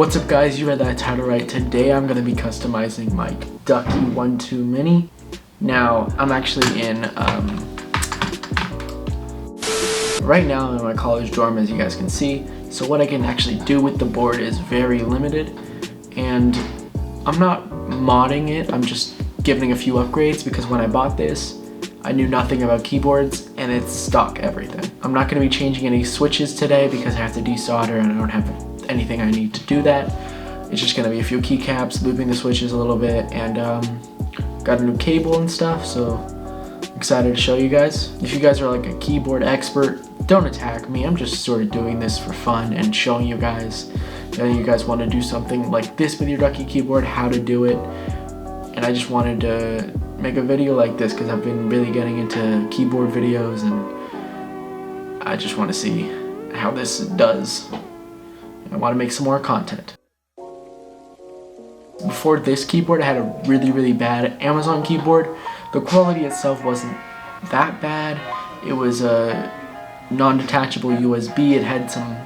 What's up guys, you read that title right. Today I'm going to be customizing my Ducky 1-2 Mini. Now, I'm actually in, right now I'm in my college dorm, as you guys can see. So what I can actually do with the board is very limited. And I'm not modding it, I'm just giving a few upgrades because when I bought this, I knew nothing about keyboards and it's stock everything. I'm not going to be changing any switches today because I have to desolder and I don't have anything I need to do that. It's just going to be a few keycaps, looping the switches a little bit, and got a new cable and stuff, so I'm excited to show you guys. If you guys are like a keyboard expert, don't attack me. I'm just sort of doing this for fun and showing you guys that you guys want to do something like this with your Ducky keyboard, how to do it. And I just wanted to make a video like this because I've been really getting into keyboard videos and I just want to see how this does. I want to make some more content. Before this keyboard, I had a really bad Amazon keyboard. The quality itself wasn't that bad. It was a non-detachable USB. It had some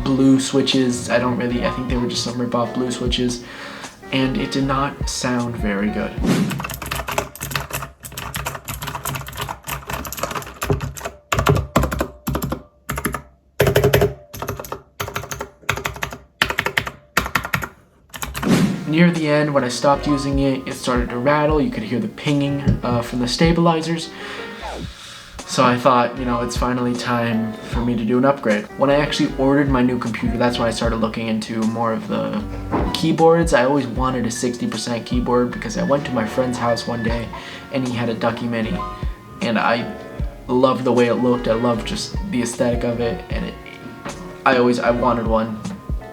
blue switches. I think they were just some rip-off blue switches. And it did not sound very good. Near the end, when I stopped using it, it started to rattle. You could hear the pinging from the stabilizers. So I thought, you know, it's finally time for me to do an upgrade. When I actually ordered my new computer, that's when I started looking into more of the keyboards. I always wanted a 60% keyboard because I went to my friend's house one day and he had a Ducky Mini. And I loved the way it looked. I loved just the aesthetic of it. And I wanted one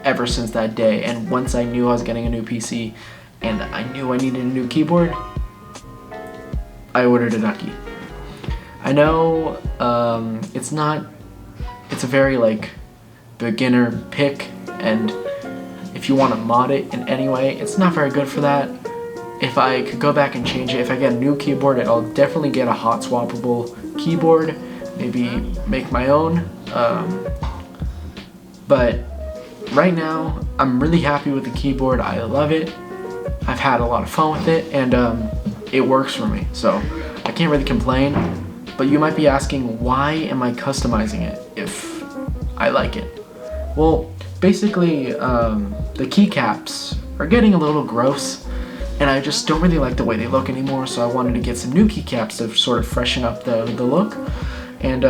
ever since that day. And once I knew I was getting a new PC and I knew I needed a new keyboard, I ordered a Ducky. I know it's a very like beginner pick, and if you want to mod it in any way, it's not very good for that. If I could go back and change it, if I get a new keyboard, I'll definitely get a hot swappable keyboard, maybe make my own. But right now, I'm really happy with the keyboard. I love it. I've had a lot of fun with it, and it works for me, so I can't really complain. But you might be asking, why am I customizing it if I like it? Well, basically, the keycaps are getting a little gross, and I just don't really like the way they look anymore, so I wanted to get some new keycaps to sort of freshen up the look. And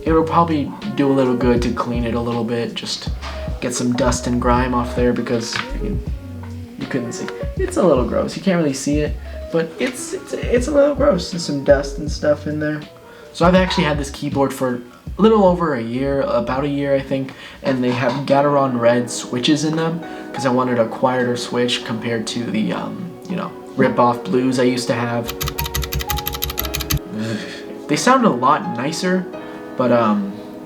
it'll probably do a little good to clean it a little bit, just get some dust and grime off there because you couldn't see. It's a little gross, you can't really see it. But it's a little gross. There's some dust and stuff in there. So I've actually had this keyboard for a little over a year, about a year I think, and they have Gateron red switches in them because I wanted a quieter switch compared to the you know, rip-off blues I used to have. They sound a lot nicer, but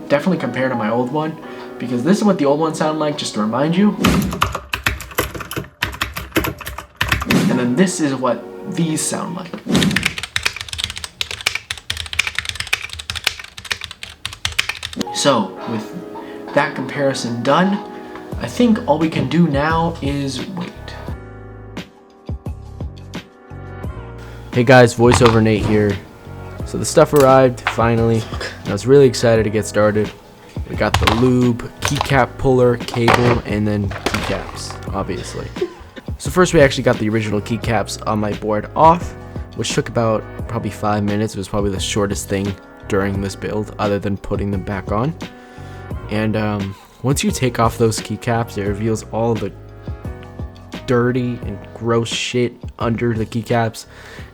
definitely compared to my old one, because this is what the old one sounded like, just to remind you. And then this is what these sound like. So, with that comparison done, I think all we can do now is wait. Hey guys, voiceover Nate here. So the stuff arrived, finally. I was really excited to get started. We got the lube, keycap puller, cable, and then keycaps, obviously. So first we actually got the original keycaps on my board off, which took about probably 5 minutes. It was probably the shortest thing during this build other than putting them back on. And once you take off those keycaps, it reveals all the dirty and gross shit under the keycaps.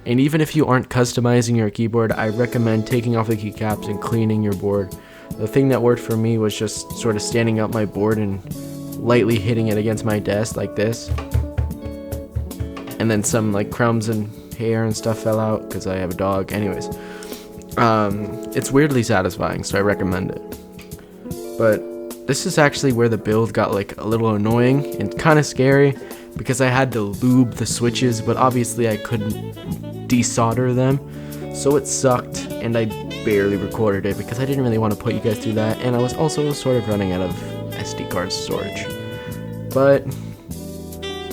And even if you aren't customizing your keyboard, I recommend taking off the keycaps and cleaning your board. The thing that worked for me was just sort of standing up my board and lightly hitting it against my desk like this. And then some like crumbs and hair and stuff fell out because I have a dog. Anyways, it's weirdly satisfying, so I recommend it. But this is actually where the build got like a little annoying and kind of scary because I had to lube the switches, but obviously I couldn't desolder them, so it sucked, and I barely recorded it because I didn't really want to put you guys through that, and I was also sort of running out of SD card storage. But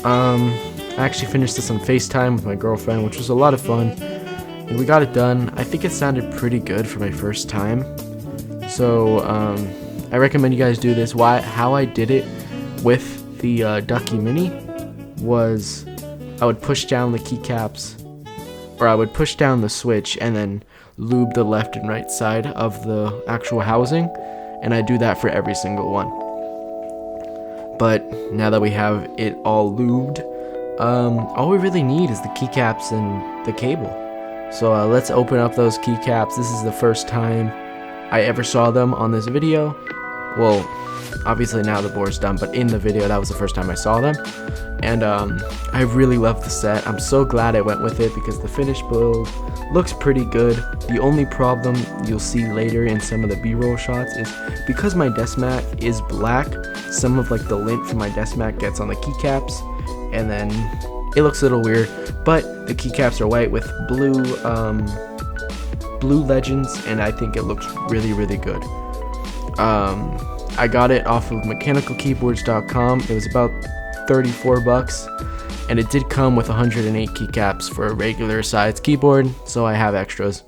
I actually finished this on FaceTime with my girlfriend, which was a lot of fun, and we got it done. I think it sounded pretty good for my first time, so I recommend you guys do this. How I did it with the Ducky Mini was I would push down the keycaps, or I would push down the switch and then lube the left and right side of the actual housing, and I do that for every single one. But now that we have it all lubed, all we really need is the keycaps and the cable. So let's open up those keycaps. This is the first time I ever saw them on this video. Well, obviously now the board's done, but in the video that was the first time I saw them. And I really love the set. I'm so glad I went with it because the finished build looks pretty good. The only problem you'll see later in some of the b-roll shots is because my desk mat is black, some of like the lint from my desk mat gets on the keycaps, and then it looks a little weird. But the keycaps are white with blue legends, and I think it looks really, really good. I got it off of mechanicalkeyboards.com. It was about 34 bucks, and it did come with 108 keycaps for a regular size keyboard, so I have extras.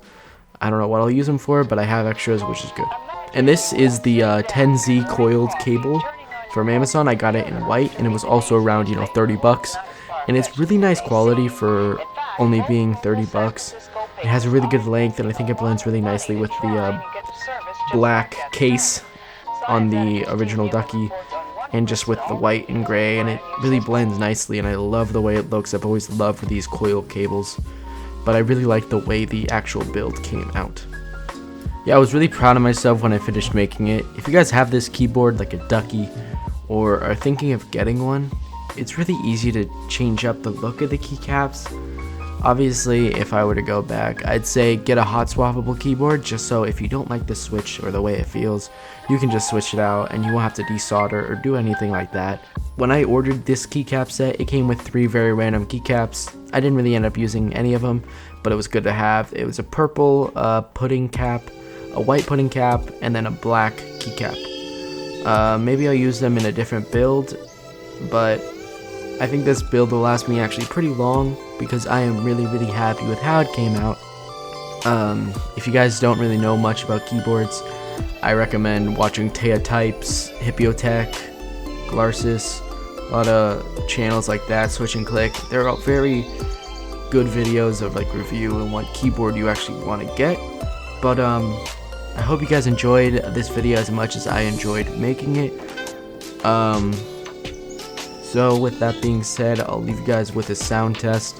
I don't know what I'll use them for, but I have extras, which is good. And this is the 10Z coiled cable from Amazon. I got it in white, and it was also around 30 bucks, and it's really nice quality for only being 30 bucks. It has a really good length, and I think it blends really nicely with the black case on the original Ducky, and just with the white and gray, and it really blends nicely, and I love the way it looks. I've always loved these coil cables, but I really like the way the actual build came out. Yeah, I was really proud of myself when I finished making it. If you guys have this keyboard like a Ducky, or are thinking of getting one, it's really easy to change up the look of the keycaps. Obviously, if I were to go back, I'd say get a hot swappable keyboard, just so if you don't like the switch or the way it feels, you can just switch it out and you won't have to desolder or do anything like that. When I ordered this keycap set, it came with 3 very random keycaps. I didn't really end up using any of them, but it was good to have. It was a purple pudding cap, a white pudding cap, and then a black keycap. Maybe I'll use them in a different build, but I think this build will last me actually pretty long because I am really, really happy with how it came out. If you guys don't really know much about keyboards, I recommend watching Taya Types, Hippiotech, Glarsis, a lot of channels like that, Switch and Click. They're all very good videos of like review and what keyboard you actually want to get. But I hope you guys enjoyed this video as much as I enjoyed making it. So with that being said, I'll leave you guys with a sound test,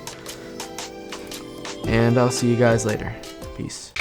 and I'll see you guys later. Peace.